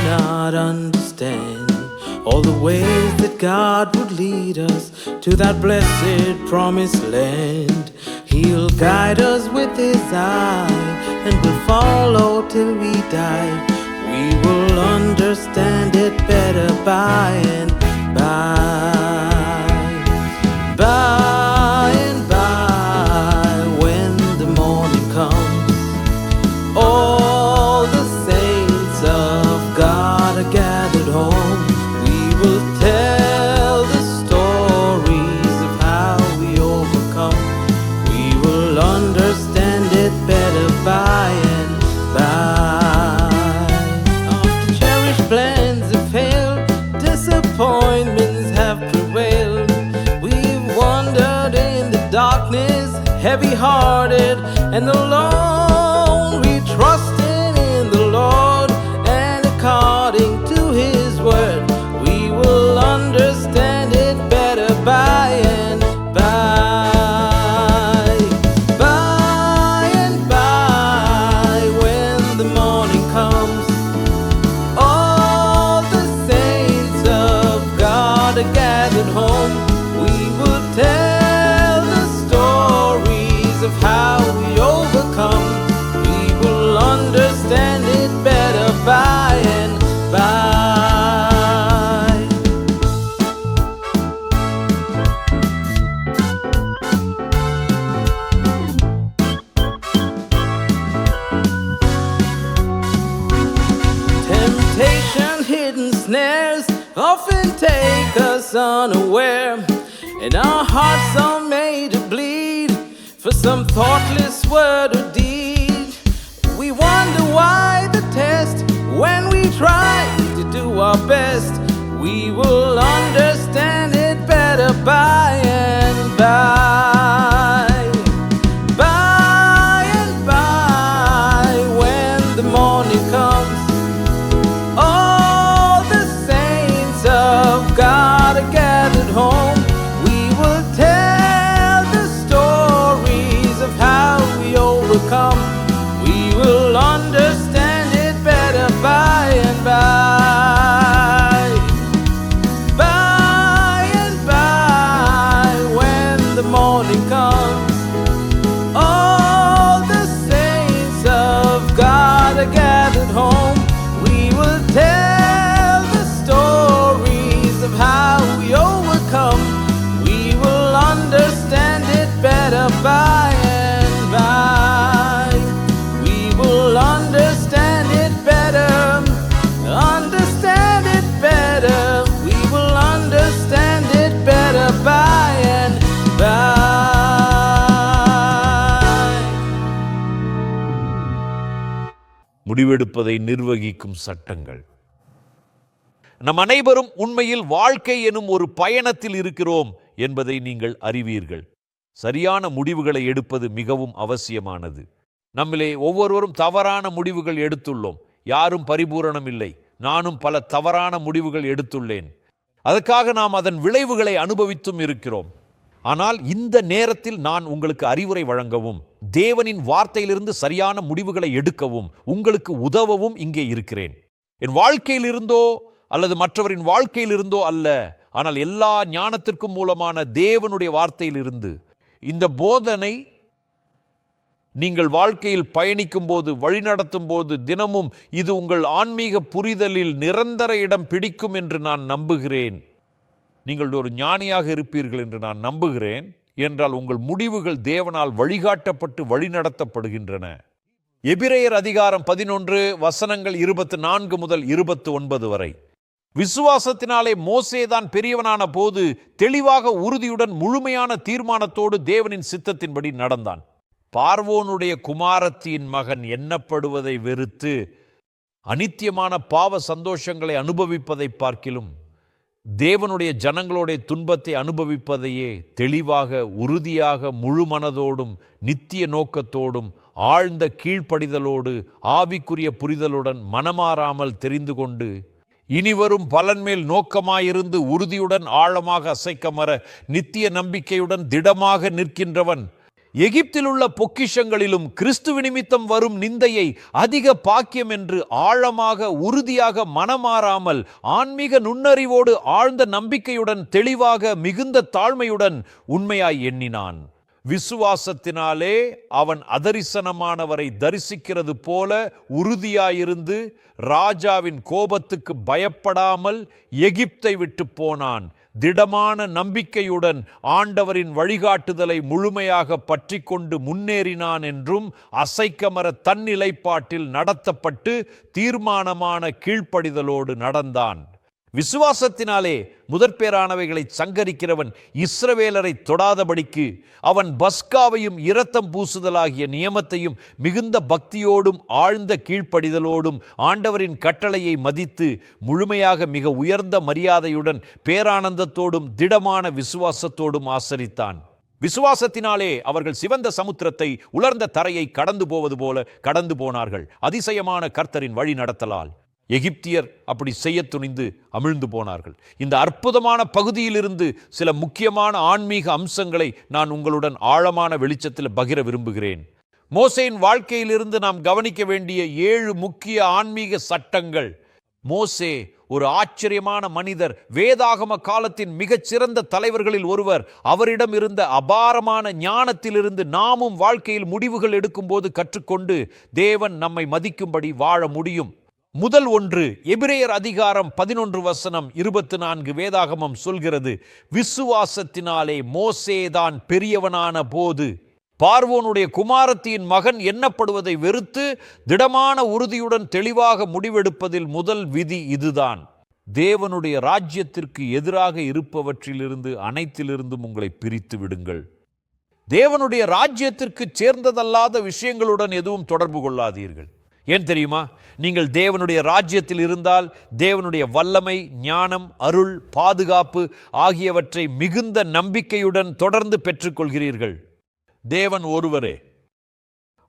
not understand all the ways that God would lead us to that blessed promised land. He'll guide us with His eye, and we'll follow till we die. We will understand it better by and by. By and by, when the morning comes, all the saints of God are gathered home. We will tell the stories of how we overcome. We will understand it better by and by. After cherished plans have failed, disappointments have prevailed. We've wandered in the darkness, heavy-hearted and alone. We trusted in the Lord, and according to His word, we will understand it better by and by. By and by, when the morning comes, all the saints of God are gathered home. We will tell the stories of how we overcome. We will understand it better by and by. Temptation, hidden snares often take us unaware, and our hearts are made to bleed for some thoughtless word or deed. We wonder why the test when we try to do our best. We will understand it better by and by. By and by, when the morning comes, all the saints of God are gathered home. We will tell the stories of how we overcome. We will understand it better by and by. By and by, when the morning comes, all the saints of God are gathered home. We will tell the stories of how we overcome. We will understand it better by and by. We will understand it better. Understand it better. We will understand it better by and by. முடிவெடுப்பதை நிர்வகிக்கும் சட்டங்கள். நம் அனைவரும் உண்மையில் வாழ்க்கை எனும் ஒரு பயணத்தில் இருக்கிறோம் என்பதை நீங்கள் அறிவீர்கள். சரியான முடிவுகளை எடுப்பது மிகவும் அவசியமானது. நம்மிலே ஒவ்வொருவரும் தவறான முடிவுகள் எடுத்துள்ளோம். யாரும் பரிபூரணம் இல்லை. நானும் பல தவறான முடிவுகள் எடுத்துள்ளேன். அதற்காக நாம் அதன் விளைவுகளை அனுபவித்தும் இருக்கிறோம். ஆனால் இந்த நேரத்தில் நான் உங்களுக்கு அறிவுரை வழங்கவும், தேவனின் வார்த்தையிலிருந்து சரியான முடிவுகளை எடுக்கவும், உங்களுக்கு உதவவும் இங்கே இருக்கிறேன். என் வாழ்க்கையிலிருந்தோ அல்லது மற்றவரின் வாழ்க்கையிலிருந்தோ அல்ல, ஆனால் எல்லா ஞானத்திற்கும் மூலமான தேவனுடைய வார்த்தையிலிருந்து இந்த போதனை நீங்கள் வாழ்க்கையில் பயணிக்கும் போது, வழிநடத்தும் போது, தினமும் இது உங்கள் ஆன்மீக புரிதலில் நிரந்தர இடம் பிடிக்கும் என்று நான் நம்புகிறேன். நீங்கள் ஒரு ஞானியாக இருப்பீர்கள் என்று நான் நம்புகிறேன். என்றால் உங்கள் முடிவுகள் தேவனால் வழிகாட்டப்பட்டு வழிநடத்தப்படுகின்றன. எபிரேயர் அதிகாரம் 11 வசனங்கள் 24 முதல் 29 வரை. விசுவாசத்தினாலே மோசேதான் பெரியவனான போது தெளிவாக, உறுதியுடன், முழுமையான தீர்மானத்தோடு தேவனின் சித்தத்தின்படி நடந்தான். பார்வோனுடைய குமாரத்தியின் மகன் எண்ணப்படுவதை வெறுத்து அநித்தியமான பாவ சந்தோஷங்களை அனுபவிப்பதை பார்க்கிலும் தேவனுடைய ஜனங்களுடைய துன்பத்தை அனுபவிப்பதையே தெளிவாக, உறுதியாக, முழு மனதோடும், நித்திய நோக்கத்தோடும், ஆழ்ந்த கீழ்ப்படிதலோடு, ஆவிக்குரிய புரிதலுடன், மனமாறாமல் தெரிந்து கொண்டு, இனிவரும் பலன்மேல் நோக்கமாயிருந்து உறுதியுடன் ஆழமாக அசைக்கமர நித்திய நம்பிக்கையுடன் திடமாக நிற்கின்றவன் எகிப்தில் உள்ள பொக்கிஷங்களிலும் கிறிஸ்துவ நிமித்தம் வரும் நிந்தையை அதிக பாக்கியம் என்று ஆழமாக உறுதியாக மனமாறாமல் ஆன்மீக நுண்ணறிவோடு ஆழ்ந்த நம்பிக்கையுடன் தெளிவாக மிகுந்த தாழ்மையுடன் உண்மையாய் எண்ணினான். விசுவாசத்தினாலே அவன் அதரிசனமானவரை தரிசிக்கிறது போல உறுதியாயிருந்து ராஜாவின் கோபத்துக்கு பயப்படாமல் எகிப்தை விட்டு போனான். திடமான நம்பிக்கையுடன் ஆண்டவரின் வழிகாட்டுதலை முழுமையாக பற்றி கொண்டு முன்னேறினான் என்றும் அசைக்கமர தன்னிலைப்பாட்டில் நடத்தப்பட்டு தீர்மானமான கீழ்ப்படிதலோடு நடந்தான். விசுவாசத்தினாலே முதற்பேரானவைகளை சங்கரிக்கிறவன் இஸ்ரவேலரை தொடாதபடிக்கு அவன் பஸ்காவையும் இரத்தம் பூசுதலாகிய நியமத்தையும் மிகுந்த பக்தியோடும் ஆழ்ந்த கீழ்ப்படிதலோடும் ஆண்டவரின் கட்டளையை மதித்து முழுமையாக மிக உயர்ந்த மரியாதையுடன் பேரானந்தத்தோடும் திடமான விசுவாசத்தோடும் ஆசரித்தான். விசுவாசத்தினாலே அவர்கள் சிவந்த சமுத்திரத்தை உலர்ந்த தரையை கடந்து போவது போல கடந்து போனார்கள். அதிசயமான கர்த்தரின் வழி நடத்தலால் எகிப்தியர் அப்படி செய்ய துணிந்து அமிழ்ந்து போனார்கள். இந்த அற்புதமான பகுதியிலிருந்து சில முக்கியமான ஆன்மீக அம்சங்களை நான் உங்களுடன் ஆழமான வெளிச்சத்தில் பகிர விரும்புகிறேன். மோசேயின் வாழ்க்கையிலிருந்து நாம் கவனிக்க வேண்டிய 7 முக்கிய ஆன்மீக சட்டங்கள். மோசே ஒரு ஆச்சரியமான மனிதர், வேதாகம காலத்தின் மிகச்சிறந்த தலைவர்களில் ஒருவர். அவரிடம் இருந்த அபாரமான ஞானத்திலிருந்து நாமும் வாழ்க்கையில் முடிவுகள் எடுக்கும் போது கற்றுக்கொண்டு தேவன் நம்மை மதிக்கும்படி வாழ முடியும். முதல் ஒன்று, எபிரேயர் அதிகாரம் 11:24 வேதாகமம் சொல்கிறது, விசுவாசத்தினாலே மோசேதான் பெரியவனான போது பார்வோனுடைய குமாரத்தியின் மகன் எண்ணப்படுவதை வெறுத்து திடமான உறுதியுடன் தெளிவாக முடிவெடுப்பதில் முதல் விதி இதுதான். தேவனுடைய ராஜ்யத்திற்கு எதிராக இருப்பவற்றிலிருந்து அனைத்திலிருந்தும் உங்களை பிரித்து விடுங்கள். தேவனுடைய ராஜ்யத்திற்கு சேர்ந்ததல்லாத விஷயங்களுடன் எதுவும் தொடர்பு கொள்ளாதீர்கள். ஏன் தெரியுமா? நீங்கள் தேவனுடைய ராஜ்யத்தில் இருந்தால் தேவனுடைய வல்லமை, ஞானம், அருள், பாதுகாப்பு ஆகியவற்றை மிகுந்த நம்பிக்கையுடன் தொடர்ந்து பெற்றுக்கொள்கிறீர்கள். தேவன் ஒருவரே.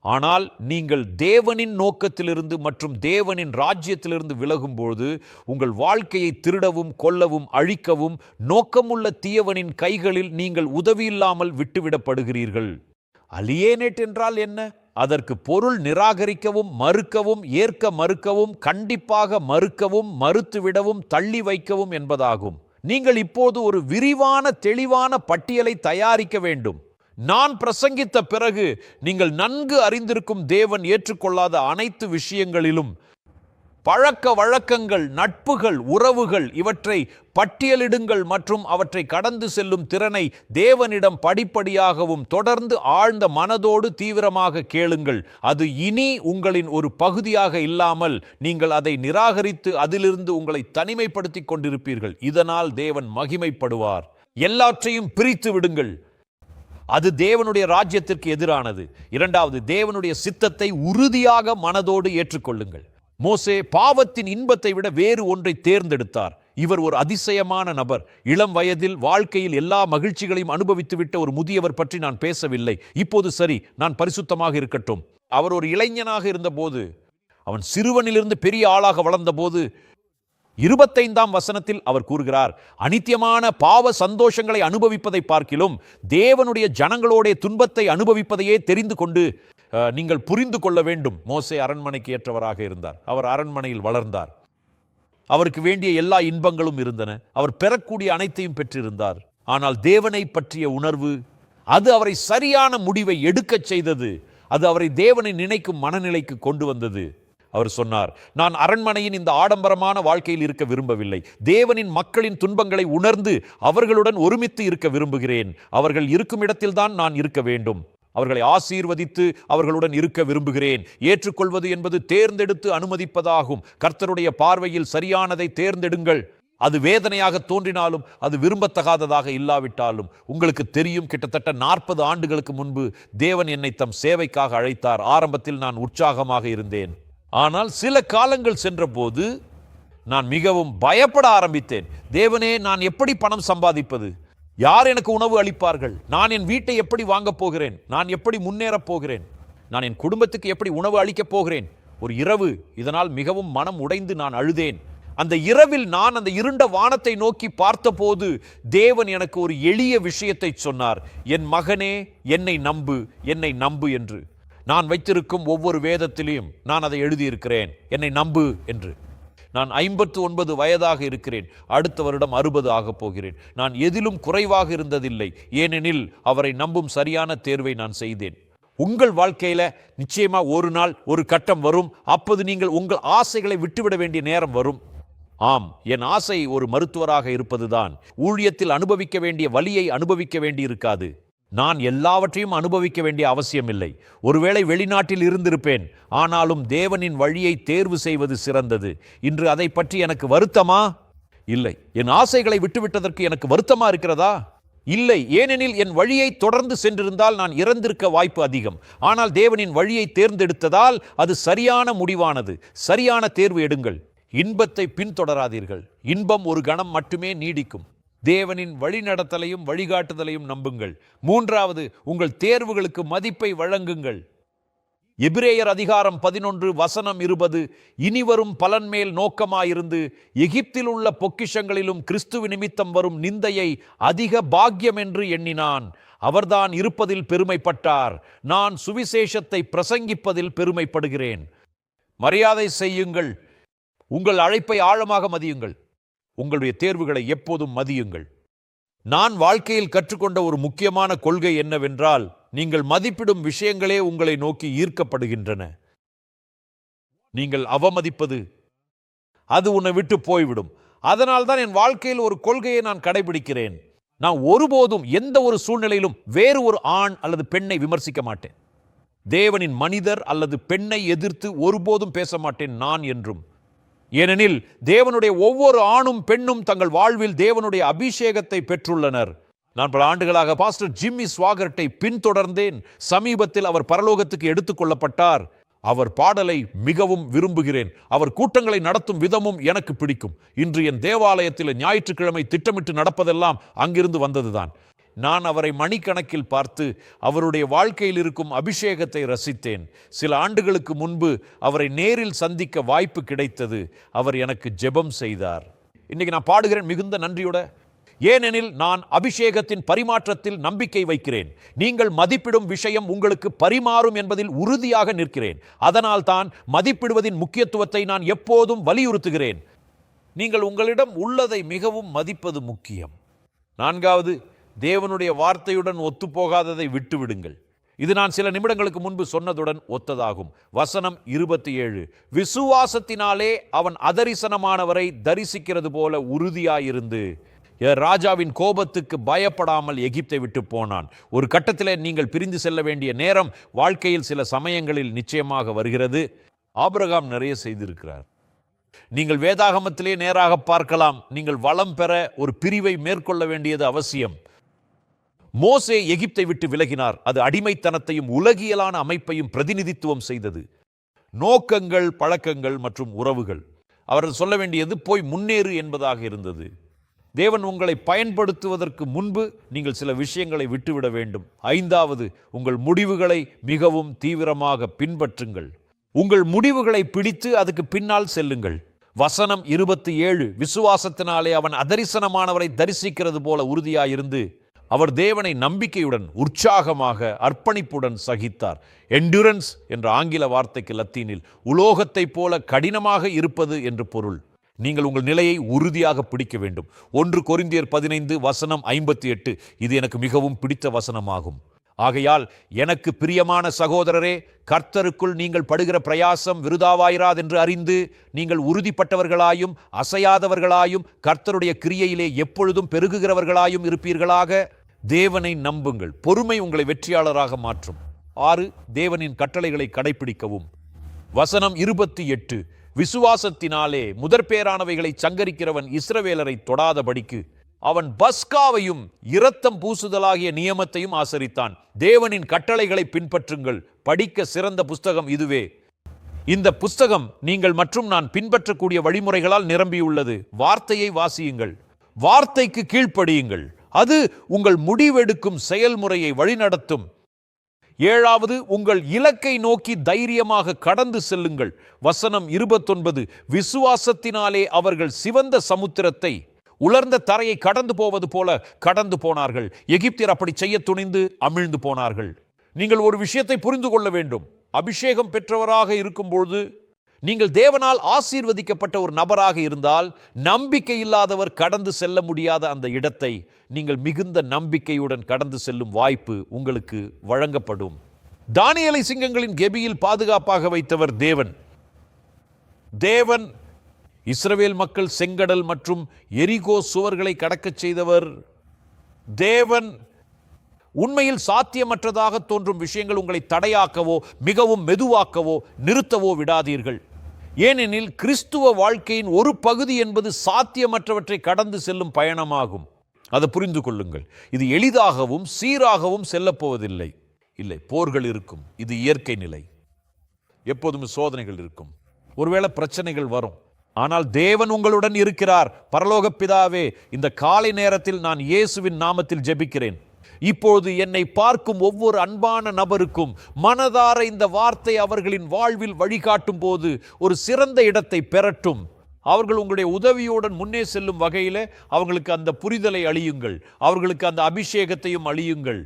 ஆனால் நீங்கள் தேவனின் நோக்கத்திலிருந்து மற்றும் தேவனின் ராஜ்யத்திலிருந்து விலகும்போது உங்கள் வாழ்க்கையை திருடவும் கொல்லவும் அழிக்கவும் நோக்கமுள்ள தீயவனின் கைகளில் நீங்கள் உதவியில்லாமல் விட்டுவிடப்படுகிறீர்கள். அலியேனேட் என்றால் என்ன? அதற்கு பொருள் நிராகரிக்கவும், மறுக்கவும், ஏற்க மறுக்கவும், கண்டிப்பாக மறுக்கவும், மறுத்துவிடவும், தள்ளி வைக்கவும் என்பதாகும். நீங்கள் இப்போது ஒரு விரிவான தெளிவான பட்டியலை தயாரிக்க வேண்டும். நான் பிரசங்கித்த பிறகு நீங்கள் நன்கு அறிந்திருக்கும் தேவன் ஏற்றுக்கொள்ளாத அனைத்து விஷயங்களிலும் பழக்க வழக்கங்கள், நட்புகள், உறவுகள் இவற்றை பட்டியலிடுங்கள் மற்றும் அவற்றை கடந்து செல்லும் திறனை தேவனிடம் படிப்படியாகவும் தொடர்ந்து ஆழ்ந்த மனதோடு தீவிரமாக கேளுங்கள். அது இனி உங்களின் ஒரு பகுதியாக இல்லாமல் நீங்கள் அதை நிராகரித்து அதிலிருந்து உங்களை தனிமைப்படுத்திக் கொண்டிருப்பீர்கள். இதனால் தேவன் மகிமைப்படுவார். எல்லாற்றையும் பிரித்து விடுங்கள். அது தேவனுடைய ராஜ்யத்திற்கு எதிரானது. இரண்டாவது, தேவனுடைய சித்தத்தை உறுதியாக மனதோடு ஏற்றுக்கொள்ளுங்கள். மோசே பாவத்தின் இன்பத்தை விட வேறு ஒன்றை தேர்ந்தெடுத்தார். இவர் ஒரு அதிசயமான நபர். இளம் வயதில் வாழ்க்கையில் எல்லா மகிழ்ச்சிகளையும் அனுபவித்துவிட்ட ஒரு முதியவர் பற்றி நான் பேசவில்லை. இப்போது சரி, நான் பரிசுத்தமாக இருக்கட்டும். அவர் ஒரு இளைஞனாக இருந்தபோது, அவன் சிறுவனிலிருந்து பெரிய ஆளாக வளர்ந்த போது 25ஆம் வசனத்தில் அவர் கூறுகிறார், அனித்தியமான பாவ சந்தோஷங்களை அனுபவிப்பதை பார்க்கிலும் தேவனுடைய ஜனங்களோடைய துன்பத்தை அனுபவிப்பதையே தெரிந்து கொண்டு நீங்கள் புரிந்து கொள்ள வேண்டும். மோசே அரண்மனைக்கு ஏற்றவராக இருந்தார். அவர் அரண்மனையில் வளர்ந்தார். அவருக்கு வேண்டிய எல்லா இன்பங்களும் இருந்தன. அவர் பெறக்கூடிய அனைத்தையும் பெற்றிருந்தார். ஆனால் தேவனை பற்றிய உணர்வு, அது அவரை சரியான முடிவை எடுக்கச் செய்தது. அது அவரை தேவனை நினைக்கும் மனநிலைக்கு கொண்டு வந்தது. அவர் சொன்னார், நான் அரண்மனையின் இந்த ஆடம்பரமான வாழ்க்கையில் இருக்க விரும்பவில்லை. தேவனின் மக்களின் துன்பங்களை உணர்ந்து அவர்களுடன் ஒருமித்து இருக்க விரும்புகிறேன். அவர்கள் இருக்கும் இடத்தில்தான் நான் இருக்க வேண்டும். அவர்களை ஆசீர்வதித்து அவர்களுடன் இருக்க விரும்புகிறேன். ஏற்றுக்கொள்வது என்பது தேர்ந்தெடுத்து அனுமதிப்பதாகும். கர்த்தருடைய பார்வையில் சரியானதை தேர்ந்தெடுங்கள். அது வேதனையாக தோன்றினாலும், அது விரும்பத்தகாததாக இல்லாவிட்டாலும். உங்களுக்கு தெரியும், கிட்டத்தட்ட 40 ஆண்டுகளுக்கு முன்பு தேவன் என்னை தம் சேவைக்காக அழைத்தார். ஆரம்பத்தில் நான் உற்சாகமாக இருந்தேன். ஆனால் சில காலங்கள் சென்றபோது நான் மிகவும் பயப்பட ஆரம்பித்தேன். தேவனே, நான் எப்படி பணம் சம்பாதிப்பது? யார் எனக்கு உணவு அளிப்பார்கள்? நான் என் வீட்டை எப்படி வாங்கப் போகிறேன்? நான் எப்படி முன்னேறப் போகிறேன்? நான் என் குடும்பத்துக்கு எப்படி உணவு அளிக்கப் போகிறேன்? ஒரு இரவு இதனால் மிகவும் மனம் உடைந்து நான் அழுதேன். அந்த இரவில் நான் அந்த இருண்ட வானத்தை நோக்கி பார்த்தபோது தேவன் எனக்கு ஒரு எளிய விஷயத்தை சொன்னார். என் மகனே, என்னை நம்பு, என்னை நம்பு என்று. நான் வைத்திருக்கும் ஒவ்வொரு வேதத்திலையும் நான் அதை எழுதியிருக்கிறேன், என்னை நம்பு என்று. நான் 59 வயதாக இருக்கிறேன். அடுத்த வருடம் 60 ஆகப் போகிறேன். நான் எதிலும் குறைவாக இருந்ததில்லை. ஏனெனில் அவரை நம்பும் சரியான தேர்வை நான் செய்தேன். உங்கள் வாழ்க்கையில நிச்சயமா ஒரு நாள் ஒரு கட்டம் வரும். அப்போது நீங்கள் உங்கள் ஆசைகளை விட்டுவிட வேண்டிய நேரம் வரும். ஆம், என் ஆசை ஒரு மருத்துவராக இருப்பதுதான். ஊழியத்தில் அனுபவிக்க வேண்டிய வலியை அனுபவிக்க வேண்டி இருக்காது. நான் எல்லாவற்றையும் அனுபவிக்க வேண்டிய அவசியமில்லை. ஒருவேளை வெளிநாட்டில் இருந்திருப்பேன். ஆனாலும் தேவனின் வழியை தேர்வு செய்வது சிறந்தது. இன்று அதை பற்றி எனக்கு வருத்தமா? இல்லை. என் ஆசைகளை விட்டுவிட்டதற்கு எனக்கு வருத்தமா இருக்கிறதா? இல்லை. ஏனெனில் என் வழியை தொடர்ந்து சென்றிருந்தால் நான் இறந்திருக்க வாய்ப்பு அதிகம். ஆனால் தேவனின் வழியை தேர்ந்தெடுத்ததால் அது சரியான முடிவானது. சரியான தேர்வு எடுங்கள். இன்பத்தை பின்தொடராதீர்கள். இன்பம் ஒரு கணம் மட்டுமே நீடிக்கும். தேவனின் வழிநடத்தலையும் வழிகாட்டுதலையும் நம்புங்கள். 3வது, உங்கள் தேர்வுகளுக்கு மதிப்பை வழங்குங்கள். எபிரேயர் அதிகாரம் 11 வசனம் 20, இனிவரும் பலன் மேல் நோக்கமாயிருந்து எகிப்தில் உள்ள பொக்கிஷங்களிலும் கிறிஸ்துவ நிமித்தம் வரும் நிந்தையை அதிக பாக்கியம் என்று எண்ணினான். அவர்தான் இருப்பதில் பெருமைப்பட்டார். நான் சுவிசேஷத்தை பிரசங்கிப்பதில் பெருமைப்படுகிறேன். மரியாதை செய்யுங்கள். உங்கள் அழைப்பை ஆழமாக மதியுங்கள். உங்களுடைய தேர்வுகளை எப்போதும் மதியுங்கள். நான் வாழ்க்கையில் கற்றுக்கொண்ட ஒரு முக்கியமான கொள்கை என்னவென்றால், நீங்கள் மதிப்பிடும் விஷயங்களே உங்களை நோக்கி ஈர்க்கப்படுகின்றன. நீங்கள் அவமதிப்பது, அது உன்னை விட்டு போய்விடும். அதனால்தான் என் வாழ்க்கையில் ஒரு கொள்கையை நான் கடைபிடிக்கிறேன். நான் ஒருபோதும் எந்த ஒரு சூழ்நிலையிலும் வேறு ஒரு ஆண் அல்லது பெண்ணை விமர்சிக்க மாட்டேன். தேவனின் மனிதர் அல்லது பெண்ணை எதிர்த்து ஒருபோதும் பேச மாட்டேன் நான் என்றும். ஏனெனில் தேவனுடைய ஒவ்வொரு ஆணும் பெண்ணும் தங்கள் வாழ்வில் தேவனுடைய அபிஷேகத்தை பெற்றுள்ளனர். நான் பல ஆண்டுகளாக பாஸ்டர் ஜிம்மி ஸ்வாகர்ட்டை பின்தொடர்ந்தேன். சமீபத்தில் அவர் பரலோகத்துக்கு எடுத்துக் கொள்ளப்பட்டார். அவர் பாடலை மிகவும் விரும்புகிறேன். அவர் கூட்டங்களை நடத்தும் விதமும் எனக்கு பிடிக்கும். இன்று என் தேவாலயத்தில் ஞாயிற்றுக்கிழமை திட்டமிட்டு நடப்பதெல்லாம் அங்கிருந்து வந்ததுதான். நான் அவரை மணிக்கணக்கில் பார்த்து அவருடைய வாழ்க்கையில் இருக்கும் அபிஷேகத்தை ரசித்தேன். சில ஆண்டுகளுக்கு முன்பு அவரை நேரில் சந்திக்க வாய்ப்பு கிடைத்தது. அவர் எனக்கு ஜெபம் செய்தார். இன்னைக்கு நான் பாடுகிறேன் மிகுந்த நன்றியோட. ஏனெனில் நான் அபிஷேகத்தின் பரிமாற்றத்தில் நம்பிக்கை வைக்கிறேன். நீங்கள் மதிப்பிடும் விஷயம் உங்களுக்கு பரிமாறும் என்பதில் உறுதியாக நிற்கிறேன். அதனால் தான் மதிப்பிடுவதின் முக்கியத்துவத்தை நான் எப்போதும் வலியுறுத்துகிறேன். நீங்கள் உங்களிடம் உள்ளதை மிகவும் மதிப்பது முக்கியம். 4வது, தேவனுடைய வார்த்தையுடன் ஒத்துப்போகாததை விட்டுவிடுங்கள். இது நான் சில நிமிடங்களுக்கு முன்பு சொன்னதுடன் ஒத்ததாகும். வசனம் 27, விசுவாசத்தினாலே அவன் அதரிசனமானவரை தரிசிக்கிறது போல உறுதியாயிருந்து ராஜாவின் கோபத்துக்கு பயப்படாமல் எகிப்தை விட்டு போனான். ஒரு கட்டத்தில் நீங்கள் பிரிந்து செல்ல வேண்டிய நேரம் வாழ்க்கையில் சில சமயங்களில் நிச்சயமாக வருகிறது. ஆபிரகாம் நிறைய செய்திருக்கிறார். நீங்கள் வேதாகமத்திலே நேராக பார்க்கலாம். நீங்கள் வளம் பெற ஒரு பிரிவை மேற்கொள்ள வேண்டியது அவசியம். மோசே எகிப்தை விட்டு விலகினார். அது அடிமைத்தனத்தையும் உலகியலான அமைப்பையும் பிரதிநிதித்துவம் செய்தது. நோக்கங்கள், பழக்கங்கள் மற்றும் உறவுகள். அவர் சொல்ல வேண்டியது போய் முன்னேறு என்பதாக இருந்தது. தேவன் உங்களை பயன்படுத்துவதற்கு முன்பு நீங்கள் சில விஷயங்களை விட்டுவிட வேண்டும். 5வது, உங்கள் முடிவுகளை மிகவும் தீவிரமாக பின்பற்றுங்கள். உங்கள் முடிவுகளை பிடித்து அதுக்கு பின்னால் செல்லுங்கள். வசனம் 27, விசுவாசத்தினாலே அவன் அதரிசனமானவரை தரிசிக்கிறது போல உறுதியாயிருந்து அவர் தேவனை நம்பிக்கையுடன் உற்சாகமாக அர்ப்பணிப்புடன் சகித்தார். என்டுரன்ஸ் என்ற ஆங்கில வார்த்தைக்கு லத்தீனில் உலோகத்தைப் போல கடினமாக இருப்பது என்று பொருள். நீங்கள் உங்கள் நிலையை உறுதியாக பிடிக்க வேண்டும். 1 கொரிந்தியர் 15 வசனம் 58, இது எனக்கு மிகவும் பிடித்த வசனமாகும். ஆகையால் எனக்கு பிரியமான சகோதரரே, கர்த்தருக்குள் நீங்கள் படுகிற பிரயாசம் விருதாவாயிராதென்று அறிந்து நீங்கள் உறுதிப்பட்டவர்களாயும் அசையாதவர்களாயும் கர்த்தருடைய கிரியையிலே எப்பொழுதும் பெருகுகிறவர்களாயும் இருப்பீர்களாக. தேவனை நம்புங்கள். பொறுமை உங்களை வெற்றியாளராக மாற்றும். 6, தேவனின் கட்டளைகளை கடைபிடிக்கவும். வசனம் 28, விசுவாசத்தினாலே முதற்பேரானவைகளை சங்கரிக்கிறவன் இஸ்ரவேலரை தொடாதபடிக்கு அவன் பஸ்காவையும் இரத்தம் பூசுதலாகிய நியமத்தையும் ஆசரித்தான். தேவனின் கட்டளைகளை பின்பற்றுங்கள். படிக்க சிறந்த புஸ்தகம் இதுவே. இந்த புஸ்தகம் நீங்கள் மற்றும் நான் பின்பற்றக்கூடிய வழிமுறைகளால் நிரம்பியுள்ளது. வார்த்தையை வாசியுங்கள். வார்த்தைக்கு கீழ்ப்படியுங்கள். அது உங்கள் முடிவெடுக்கும் செயல்முறையை வழிநடத்தும். ஏழாவது, உங்கள் இலக்கை நோக்கி தைரியமாக கடந்து செல்லுங்கள். வசனம் 29, விசுவாசத்தினாலே அவர்கள் சிவந்த சமுத்திரத்தை உலர்ந்த தரையை கடந்து போவது போல கடந்து போனார்கள். எகிப்தியர் அப்படி செய்ய துணிந்து அமிழ்ந்து போனார்கள். நீங்கள் ஒரு விஷயத்தை புரிந்து கொள்ள வேண்டும். அபிஷேகம் பெற்றவராக இருக்கும்போது, நீங்கள் தேவனால் ஆசீர்வதிக்கப்பட்ட ஒரு நபராக இருந்தால், நம்பிக்கை இல்லாதவர் கடந்து செல்ல முடியாத அந்த இடத்தை நீங்கள் மிகுந்த நம்பிக்கையுடன் கடந்து செல்லும் வாய்ப்பு உங்களுக்கு வழங்கப்படும். தானியேலை சிங்கங்களின் கெபியில் பாதுகாப்பாக வைத்தவர் தேவன். தேவன் இஸ்ரவேல் மக்கள் செங்கடல் மற்றும் எரிகோ சுவர்களை கடக்கச் செய்தவர். தேவன் உண்மையில் சாத்தியமற்றதாக தோன்றும் விஷயங்கள் உங்களை தடையாக்கவோ மிகவும் மெதுவாக்கவோ நிறுத்தவோ விடாதீர்கள். ஏனெனில் கிறிஸ்துவ வாழ்க்கையின் ஒரு பகுதி என்பது சாத்தியமற்றவற்றை கடந்து செல்லும் பயணமாகும். அதை புரிந்து கொள்ளுங்கள். இது எளிதாகவும் சீராகவும் செல்லப்போவதில்லை. இல்லை, போர்கள் இருக்கும், இது இயற்கை நிலை. எப்போதும் சோதனைகள் இருக்கும், ஒருவேளை பிரச்சனைகள் வரும். ஆனால் தேவன் உங்களுடன் இருக்கிறார். பரலோக பிதாவே, இந்த காலை நேரத்தில் நான் இயேசுவின் நாமத்தில் ஜெபிக்கிறேன். இப்போது என்னை பார்க்கும் ஒவ்வொரு அன்பான நபருக்கும் மனதார இந்த வார்த்தை அவர்களின் வாழ்வில் வழிகாட்டும் போது ஒரு சிறந்த இடத்தை பெறட்டும். அவர்கள் உங்களுடைய உதவியுடன் முன்னே செல்லும் வகையில் அவர்களுக்கு அந்த புரிதலை அளியுங்கள், அவர்களுக்கு அந்த அபிஷேகத்தையும் அளியுங்கள்.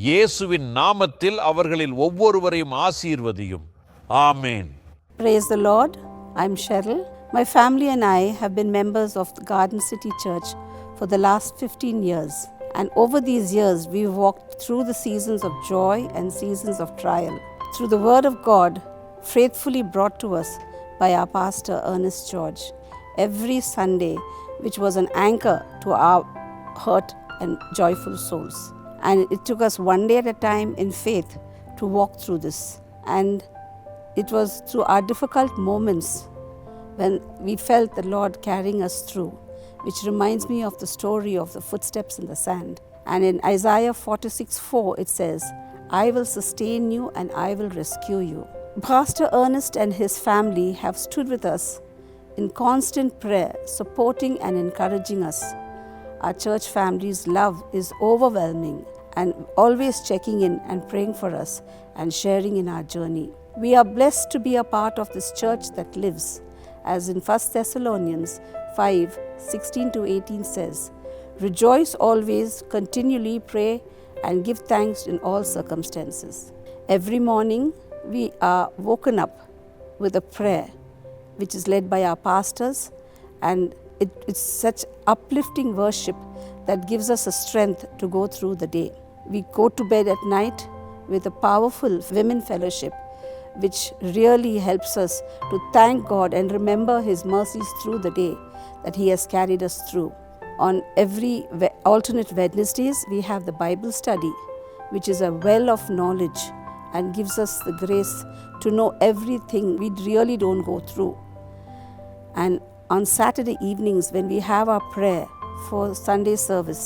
இயேசுவின் நாமத்தில் அவர்களில் ஒவ்வொருவரையும் ஆசீர்வதியும். ஆமென். Praise the Lord. I'm Cheryl. My family and I have been members of the Garden City Church for the last 15 years. And over these years, we've walked through the seasons of joy and seasons of trial. Through the Word of God, faithfully brought to us by our pastor, Ernest George, every Sunday, which was an anchor to our hurt and joyful souls. And it took us one day at a time in faith to walk through this. And it was through our difficult moments when we felt the Lord carrying us through, which reminds me of the story of the footsteps in the sand. And in Isaiah 46:4 it says, I will sustain you and I will rescue you. Pastor Ernest and his family have stood with us in constant prayer, supporting and encouraging us. Our church family's love is overwhelming and always checking in and praying for us and sharing in our journey. We are blessed to be a part of this church that lives, as in 1 Thessalonians 5:16-18 says, Rejoice always, continually pray, and give thanks in all circumstances. Every morning we are woken up with a prayer which is led by our pastors, and it's such uplifting worship that gives us a strength to go through the day. We go to bed at night with a powerful women fellowship which really helps us to thank God and remember His mercies through the day that He has carried us through. On every alternate Wednesdays, we have the Bible study, which is a well of knowledge and gives us the grace to know everything we really don't go through. And on Saturday evenings, when we have our prayer for Sunday service,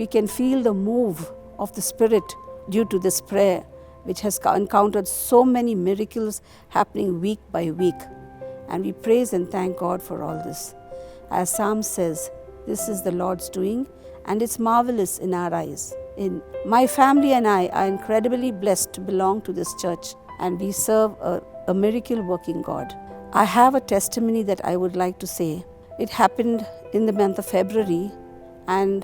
we can feel the move of the Spirit due to this prayer, which has encountered so many miracles happening week by week. And we praise and thank God for all this. As Psalm says, this is the Lord's doing, and it's marvelous in our eyes. My family and I are incredibly blessed to belong to this church, and we serve a miracle-working God. I have a testimony that I would like to say. It happened in the month of February, and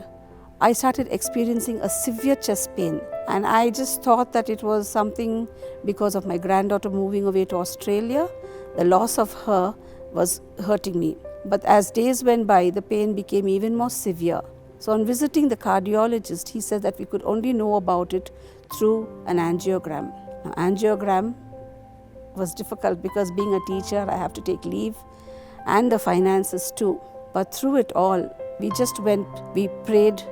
I started experiencing a severe chest pain. And I just thought that it was something because of my granddaughter moving away to Australia. The loss of her was hurting me. But as days went by, the pain became even more severe. So on visiting the cardiologist, he said that we could only know about it through an angiogram. Now, angiogram was difficult because being a teacher, I have to take leave and the finances too. But through it all, we just went, we prayed.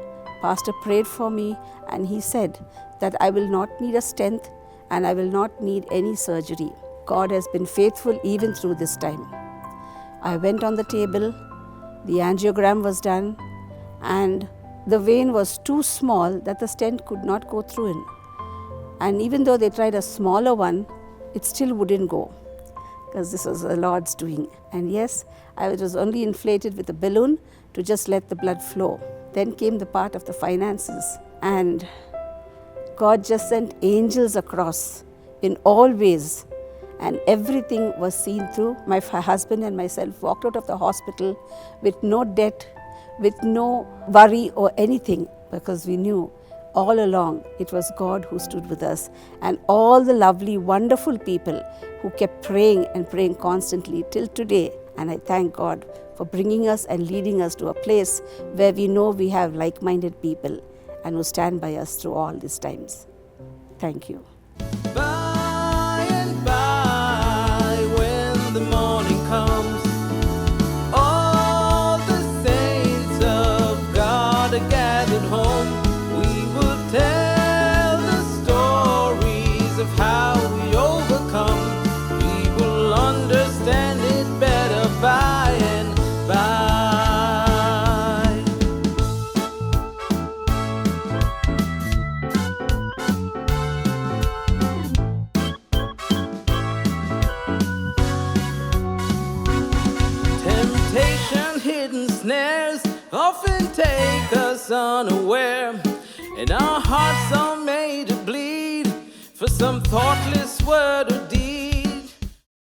Pastor prayed for me, and he said that I will not need a stent and I will not need any surgery. God has been faithful even through this time. I went on the table, the angiogram was done, and the vein was too small that the stent could not go through in. And even though they tried a smaller one, it still wouldn't go, because this was the Lord's doing. And yes, I was only inflated with a balloon to just let the blood flow. Then came the part of the finances, and God just sent angels across in all ways, and everything was seen through. My husband and myself walked out of the hospital with no debt, with no worry or anything, because we knew all along it was God who stood with us, and all the lovely, wonderful people who kept praying and praying constantly till today. And I thank God for bringing us and leading us to a place where we know we have like-minded people and who stand by us through all these times. Thank you. By and by, when the morning comes, all the saints of God are gathered home. We will tell the stories of how we overcome. We will understand it better by and by. Temptation, hidden snares often take us unaware, and our hearts are made to bleed for some thoughtless